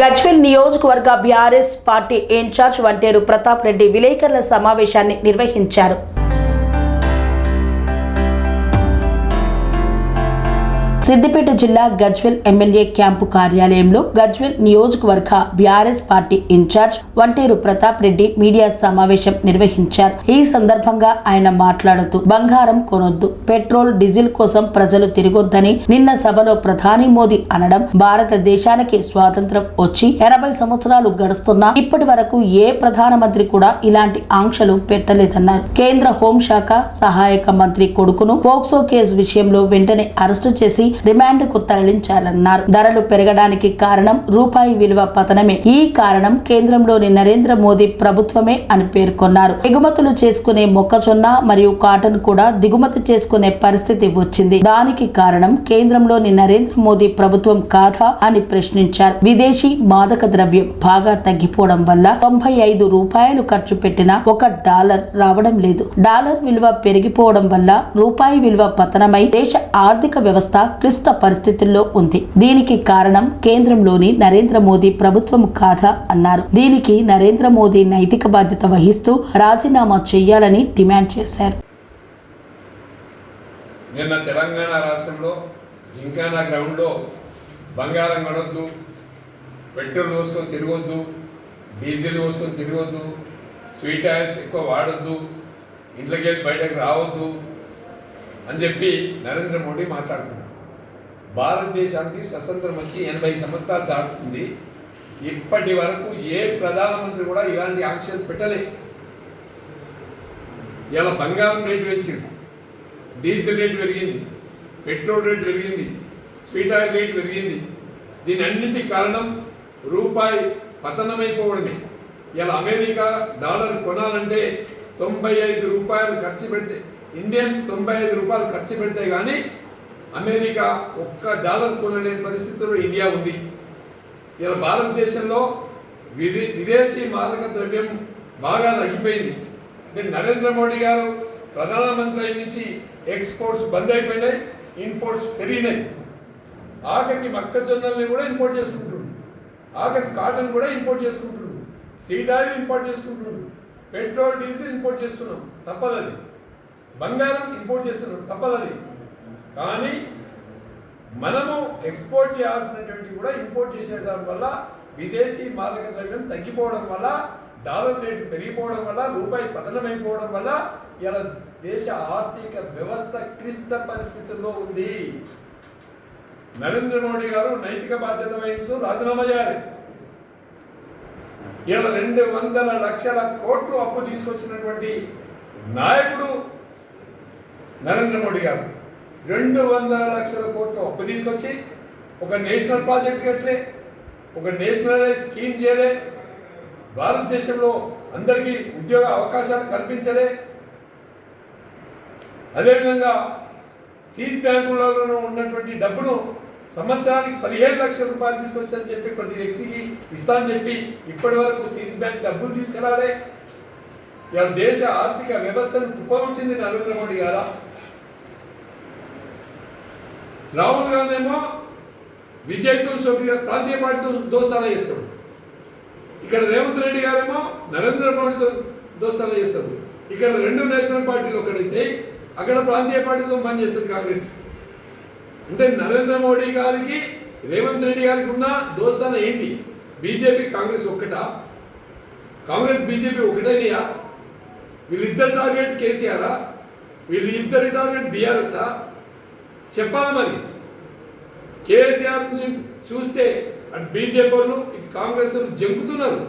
గజ్వేల్ నియోజకవర్గ BRS party incharge Vanteru Pratap Reddy విలేకరుల సమావేశాన్ని నిర్వహించారు. సిద్దిపేట జిల్లా గజ్వేల్ ఎమ్మెల్యే క్యాంపు కార్యాలయంలో గజ్వేల్ నియోజకవర్గ BRS party incharge Vanteru Pratap Reddy media సమావేశం నిర్వహించారు. ఈ సందర్భంగా ఆయన మాట్లాడుతూ బంగారం కొనొద్దు, పెట్రోల్ డీజిల్ కోసం ప్రజలు తిరగొద్దని నిన్న సభలో ప్రధాని మోదీ అనడం, భారతదేశానికి స్వాతంత్రం వచ్చి 80 సంవత్సరాలు గడుస్తున్నా ఇప్పటి వరకు ఏ ప్రధానమంత్రి కూడా ఇలాంటి ఆంక్షలు పెట్టలేదన్నారు. కేంద్ర హోంశాఖ సహాయక మంత్రి కొడుకును పోక్సో కేసు విషయంలో వెంటనే అరెస్టు చేసి రిమాండ్ కు తరలించాలన్నారు. ధరలు పెరగడానికి కారణం రూపాయి విలువ పతనమే. ఈ కారణం కేంద్రంలోని నరేంద్ర మోదీ ప్రభుత్వమే అని పేర్కొన్నారు. ఎగుమతులు చేసుకునే మొక్కజొన్న మరియు కాటన్ కూడా దిగుమతి చేసుకునే పరిస్థితి వచ్చింది. దానికి కారణం కేంద్రంలోని నరేంద్ర మోదీ ప్రభుత్వం కాదా అని ప్రశ్నించారు. విదేశీ మాదక ద్రవ్యం బాగా తగ్గిపోవడం వల్ల 95 రూపాయలు ఖర్చు పెట్టినా $1 రావడం లేదు. డాలర్ విలువ పెరిగిపోవడం వల్ల రూపాయి విలువ పతనమై దేశ ఆర్థిక వ్యవస్థ క్లిష్ట పరిస్థితుల్లో ఉంది. దీనికి కారణం కేంద్రంలోని నరేంద్ర మోదీ ప్రభుత్వం కాదా అన్నారు. దీనికి నరేంద్ర మోదీ నైతిక బాధ్యత వహిస్తూ రాజీనామా చేయాలని డిమాండ్ చేశారు. నిన్న తెలంగాణ రాష్ట్రంలో జింకానా గ్రౌండ్లో బంగారం కొనొద్దు, పెట్రోల్ పోసుకొని తిరగొద్దు, డీజిల్ పోసుకొని తిరగొద్దు, స్వీట్ ఆయిల్స్ ఎక్కువ వాడొద్దు, ఇంట్లోకి వెళ్ళి బయటకు రావద్దు అని చెప్పి నరేంద్ర మోడీ మాట్లాడుతున్నారు. భారతదేశానికి స్వతంత్రం వచ్చి 80 సంవత్సరాలు దాటుతుంది. ఇప్పటి వరకు ఏ ప్రధానమంత్రి కూడా ఇలాంటి ఆంక్షలు పెట్టలే. ఇలా బంగారం రేటు పెంచింది, డీజిల్ రేటు పెరిగింది, పెట్రోల్ రేటు పెరిగింది, స్వీట్ ఆయిల్ రేటు పెరిగింది. దీని అన్నింటి కారణం రూపాయి పతనమైపోవడమే. ఇలా అమెరికా డాలర్ కొనాలంటే 95 రూపాయలు ఖర్చు పెడితే, ఇండియన్ 95 రూపాయలు ఖర్చు పెడితే కానీ అమెరికా $1 కొనలేని పరిస్థితుల్లో ఇండియా ఉంది. ఇలా భారతదేశంలో విదేశీ మాదక ద్రవ్యం బాగా తగ్గిపోయింది. నరేంద్ర మోడీ గారు ప్రధానమంత్రి అయిన నుంచి ఎక్స్పోర్ట్స్ బంద్ అయిపోయినాయి, ఇంపోర్ట్స్ పెరిగినాయి. ఆఖరికి మొక్కజొన్నల్ని కూడా ఇంపోర్ట్ చేసుకుంటున్నాడు, ఆఖరికి కాటన్ కూడా ఇంపోర్ట్ చేసుకుంటున్నాడు, సీడ్ ఆయిల్ ఇంపోర్ట్ చేసుకుంటున్నాడు, పెట్రోల్ డీజిల్ ఇంపోర్ట్ చేస్తున్నాం, తప్పదది. బంగారం ఇంపోర్ట్ చేస్తున్నాం, తప్పదది. కానీ మనము ఎక్స్పోర్ట్ చేయాల్సినటువంటి కూడా ఇంపోర్ట్ చేసేయడం వల్ల విదేశీ మాదక ద్రవ్యం తగ్గిపోవడం వల్ల, డాలర్ రేటు పెరిగిపోవడం వల్ల, రూపాయి పతనమైపోవడం వల్ల ఇలా దేశ ఆర్థిక వ్యవస్థ క్లిష్ట పరిస్థితుల్లో ఉంది. నరేంద్ర మోడీ గారు నైతిక బాధ్యత వహిస్తూ రాజీనామా చేయాలి. ఇలా 200 లక్షల కోట్లు అప్పు తీసుకొచ్చినటువంటి నాయకుడు నరేంద్ర మోడీ గారు. 200 లక్షల కోట్లు అప్పు తీసుకొచ్చి ఒక నేషనల్ ప్రాజెక్ట్ కట్టలే, ఒక నేషనలైజ్ స్కీమ్ చేయలే, భారతదేశంలో అందరికీ ఉద్యోగ అవకాశాలు కల్పించలే. అదేవిధంగా సీజ్ బ్యాంకులలో ఉన్నటువంటి డబ్బును సంవత్సరానికి 15 లక్షల రూపాయలు తీసుకొచ్చని చెప్పి ప్రతి వ్యక్తికి ఇస్తా అని చెప్పి ఇప్పటి వరకు సీజ్ బ్యాంక్ డబ్బులు తీసుకురాలే. ఇలా దేశ ఆర్థిక వ్యవస్థను కుప్పవచ్చింది నరేంద్ర మోడీ గారా. రాహుల్ గాంధీ ఏమో విజయ్తో ప్రాంతీయ పార్టీతో దోస్తానా చేస్తాడు. ఇక్కడ రేవంత్ రెడ్డి గారేమో నరేంద్ర మోడీతో దోస్తానా చేస్తారు. ఇక్కడ 2 నేషనల్ పార్టీలు ఒకటైతే అక్కడ ప్రాంతీయ పార్టీతో పనిచేస్తుంది కాంగ్రెస్. అంటే నరేంద్ర మోడీ గారికి రేవంత్ రెడ్డి గారికి ఉన్న దోస్తానా ఏంటి? బీజేపీ కాంగ్రెస్ ఒక్కటా? కాంగ్రెస్ బీజేపీ ఒకటేనయా? వీళ్ళిద్దరు టార్గెట్ కేసీఆరా? వీళ్ళిద్దరి టార్గెట్ బీఆర్ఎస్ఆ? చెప్పాలి మరి. కేసీఆర్ నుంచి చూస్తే అటు బీజేపీ వాళ్ళు ఇటు కాంగ్రెస్ వాళ్ళు జంకుతున్నారు.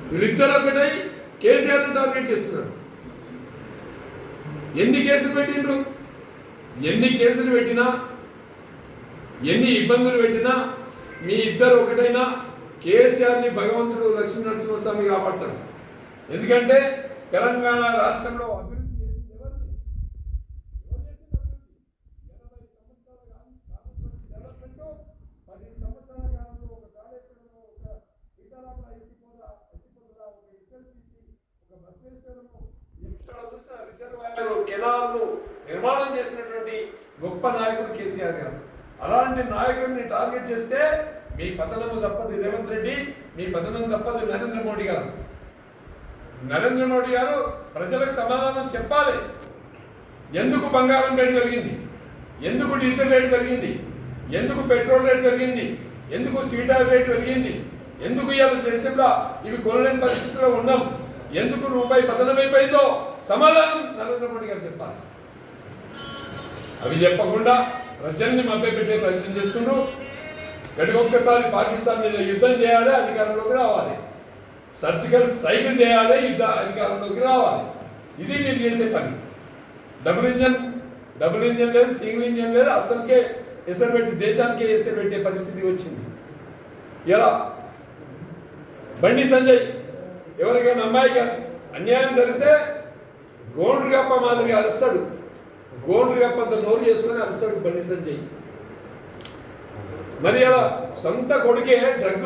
వీళ్ళిద్దరు ఒకటై కేసీఆర్ను టార్గెట్ చేస్తున్నారు. ఎన్ని కేసులు పెట్టిండ్రు? ఎన్ని కేసులు పెట్టినా, ఎన్ని ఇబ్బందులు పెట్టినా మీ ఇద్దరు ఒకటైనా కేసీఆర్ని భగవంతుడు లక్ష్మీ నరసింహస్వామి కాపాడతారు. ఎందుకంటే తెలంగాణ రాష్ట్రంలో కెనాల్ను నిర్మాణం చేసినటువంటి గొప్ప నాయకుడు కేసీఆర్ గారు. అలాంటి నాయకుడిని టార్గెట్ చేస్తే మీ పతనము తప్పదు రేవంత్ రెడ్డి, మీ పతనం తప్పదు నరేంద్ర మోడీ గారు. నరేంద్ర మోడీ గారు ప్రజలకు సమాధానం చెప్పాలి. ఎందుకు బంగారం రేటు పెరిగింది, ఎందుకు డీజిల్ రేటు పెరిగింది, ఎందుకు పెట్రోల్ రేటు పెరిగింది, ఎందుకు స్వీట్ ఆయిల్ రేటు పెరిగింది, ఎందుకు ఇవాళ దేశంలో ఇవి కొనలేని పరిస్థితిలో ఉన్నాం, ఎందుకు రూపాయి పతనమైపోయిందో సమాధానం నరేంద్ర మోడీ గారు చెప్పాలి. అవి చెప్పకుండా ప్రజల్ని మభ్యపెట్టే ప్రయత్నం చేస్తుండ్రు. గడికొక్కసారి పాకిస్తాన్ మీద యుద్ధం చేయాలి, అధికారంలోకి రావాలి, సర్జికల్ స్ట్రైక్ చేయాలి, అధికారంలోకి రావాలి. ఇది మీరు చేసే పని. డబుల్ ఇంజన్ లేదు, సింగిల్ ఇంజన్ లేదు, అసలుకే ఎసరు పెట్టి దేశానికే ఎసరు పెట్టే పరిస్థితి వచ్చింది. ఇలా బండి సంజయ్ ఎవరికైనా అమ్మాయికి అన్యాయం జరిగితే గోండ్రుగప్ప మాదిరిగా అరుస్తాడు, గోండ్రుగప్పంత నోరు చేసుకొని అరుస్తాడు బండి సంజయ్. మరి అలా సొంత కొడుకే డ్రగ్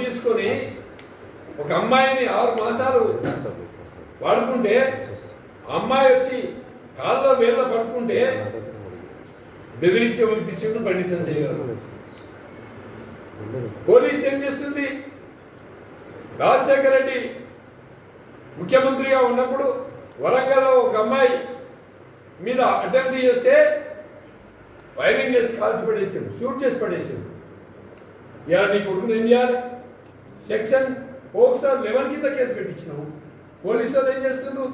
తీసుకొని ఒక అమ్మాయిని 6 మాసాలు వాడుకుంటే అమ్మాయి వచ్చి కాళ్ళలో వేళ్ళ పట్టుకుంటే బెదిరించి పంపించిండు బండి సంజయ్ గారు. పోలీస్ ఏం చేస్తుంది? రాజశేఖర రెడ్డి ముఖ్యమంత్రిగా ఉన్నప్పుడు వరంగల్లో ఒక అమ్మాయి మీద అటెంప్ట్ చేస్తే ఫైరింగ్ చేసి కాల్చి పడేసారు, షూట్ చేసి పడేసారు. ఇలా నీ కొడుకుని ఏం చేయాలి? సెక్షన్ పోక్సో 11 కింద కేసు పెట్టించినావు. పోలీసు వాళ్ళు ఏం చేస్తున్నారు?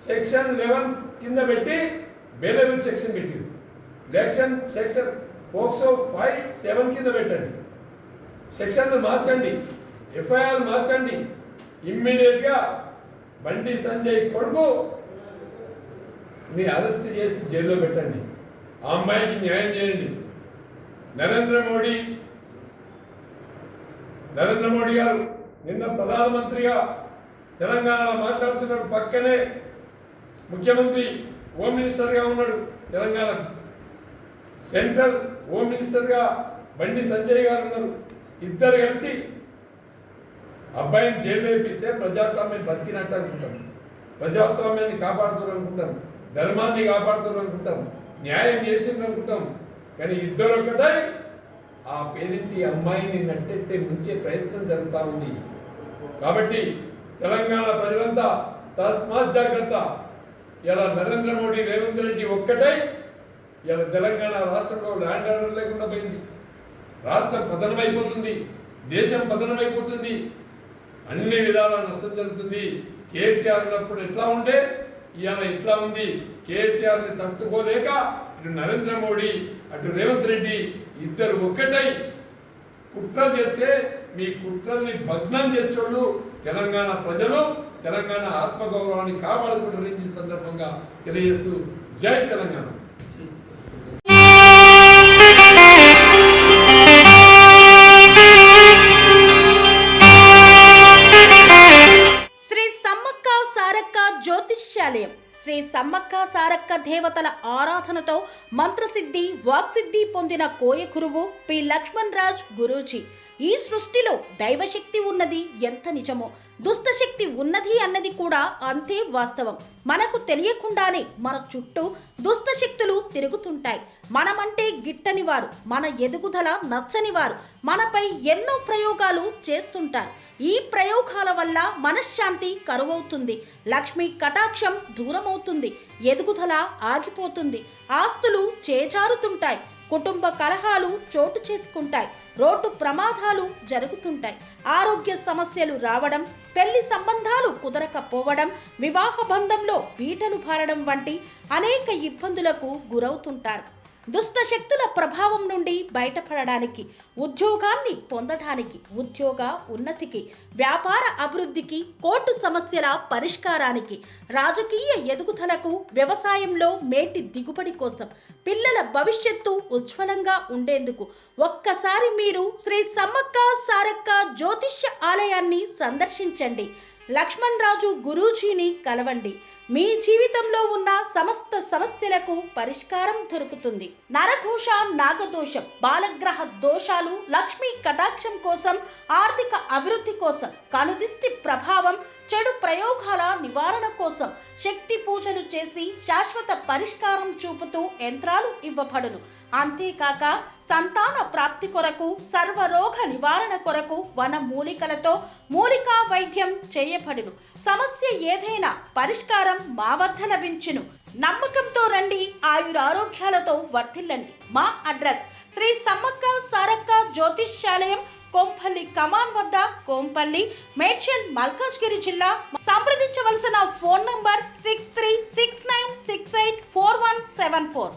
సెక్షన్ 11 కింద పెట్టి బెయిలబుల్ సెక్షన్ పెట్టింది. సెక్షన్ పోక్సో 5, 7 కింద పెట్టండి. సెక్షన్లు మార్చండి, ఎఫ్ఐఆర్ మార్చండి. ఇమ్మీడియట్గా బండి సంజయ్ కొడుకు మీ అరెస్ట్ చేసి జైల్లో పెట్టండి. ఆ అమ్మాయికి న్యాయం చేయండి. నరేంద్ర మోడీ గారు నిన్న ప్రధానమంత్రిగా తెలంగాణలో మాట్లాడుతున్నాడు. పక్కనే ముఖ్యమంత్రి హోమ్ మినిస్టర్గా ఉన్నాడు తెలంగాణకు. సెంట్రల్ హోమ్ మినిస్టర్గా బండి సంజయ్ గారు ఉన్నారు. ఇద్దరు కలిసి అబ్బాయిని జైలు వేపిస్తే ప్రజాస్వామ్యం బతికినట్టు అనుకుంటాం, ప్రజాస్వామ్యాన్ని కాపాడుతారు అనుకుంటాం, ధర్మాన్ని కాపాడుతారు అనుకుంటాం, న్యాయం చేసింది అనుకుంటాం. కానీ ఇద్దరు ఒకటై ఆ పేదింటి అమ్మాయిని నట్టెట్టే ముంచే ప్రయత్నం జరుగుతూ ఉంది. కాబట్టి తెలంగాణ ప్రజలంతా తస్మాత్ జాగ్రత్త. ఇలా నరేంద్ర మోడీ, రేవంత్ రెడ్డి ఒక్కటై ఇలా తెలంగాణ రాష్ట్రంలో ల్యాండ్ ఆర్డర్ లేకుండా పోయింది. రాష్ట్రం పతనమైపోతుంది, దేశం పతనమైపోతుంది, అన్ని విధాల నష్టం జరుగుతుంది. కేసీఆర్ ఉన్నప్పుడు ఎట్లా ఉంటే ఇవాళ ఎట్లా ఉంది? కేసీఆర్ని తట్టుకోలేక ఇటు నరేంద్ర మోడీ అటు రేవంత్ రెడ్డి ఇద్దరు ఒక్కటై కుట్రలు చేస్తే మీ కుట్రల్ని భగ్నం చేసేటోళ్ళు తెలంగాణ ప్రజలు, తెలంగాణ ఆత్మగౌరవాన్ని కాపాడుకుంటారని ఈ సందర్భంగా తెలియజేస్తూ జై తెలంగాణ. శ్రీ సమ్మక్క సారక్క జ్యోతిష్యాలయం శ్రీ సమ్మక్క సారక్క దేవతల ఆరాధనతో మంత్రసిద్ధి, వాక్సిద్ధి పొందిన కోయకురువు పి లక్ష్మణ్ రాజ్ గురూజీ. ఈ సృష్టిలో దైవశక్తి ఉన్నది ఎంత నిజమో, దుష్టశక్తి ఉన్నది అన్నది కూడా అంతే వాస్తవం. మనకు తెలియకుండానే మన చుట్టూ దుష్టశక్తులు తిరుగుతుంటాయి. మనమంటే గిట్టని వారు, మన ఎదుగుదల నచ్చని వారు మనపై ఎన్నో ప్రయోగాలు చేస్తుంటారు. ఈ ప్రయోగాల వల్ల మనశ్శాంతి కరువవుతుంది, లక్ష్మీ కటాక్షం దూరమవుతుంది, ఎదుగుదల ఆగిపోతుంది, ఆస్తులు చేజారుతుంటాయి, కుటుంబ కలహాలు చోటు చేసుకుంటాయి, రోడ్డు ప్రమాదాలు జరుగుతుంటాయి, ఆరోగ్య సమస్యలు రావడం, పెళ్లి సంబంధాలు కుదరకపోవడం, వివాహ బంధంలో పీటలు భారడం వంటి అనేక ఇబ్బందులకు గురవుతుంటారు. దుష్ట శక్తుల ప్రభావం నుండి బయటపడడానికి, ఉద్యోగాన్ని పొందడానికి, ఉద్యోగ ఉన్నతికి, వ్యాపార అభివృద్ధికి, కోర్టు సమస్యల పరిష్కారానికి, రాజకీయ ఎదుగుదలకు, వ్యవసాయంలో మేటి దిగుబడి కోసం, పిల్లల భవిష్యత్తు ఉజ్వలంగా ఉండేందుకు ఒక్కసారి మీరు శ్రీ సమ్మక్క సారక్క జ్యోతిష్య ఆలయాన్ని సందర్శించండి. లక్ష్మణ్ రాజు గురూజీని కలవండి. మీ జీవితంలో ఉన్న సమస్త సమస్యలకు పరిష్కారం దొరుకుతుంది. నరఘోష, నాగదోషం, బాలగ్రహ దోషాలు, లక్ష్మీ కటాక్షం కోసం, ఆర్థిక అభివృద్ధి కోసం, కనుదిష్టి ప్రభావం, చెడు ప్రయోగాల నివారణ కోసం శక్తి పూజలు చేసి శాశ్వత పరిష్కారం చూపుతూ యంత్రాలు ఇవ్వబడును. అంతేకాక సంతాన ప్రాప్తి కొరకు, సర్వరోగ నివారణ కొరకు వన మూలికలతో మూలికా వైద్యం చేయబడును. సమస్య ఏదైనా పరిష్కారం మా వద్ద లభించును. నమ్మకంతో రండి, ఆయురారోగ్యాలతో వర్ధిల్లండి. మా అడ్రస్ శ్రీ సమ్మక్క సారక్క జ్యోతిష్యాలయం, కొంపల్లి కమాన్ వద్ద, కొంపల్లి, మేడ్చల్, మల్కాజ్గిరి జిల్లా. సంప్రదించవలసిన ఫోన్ నంబర్ 6369684174.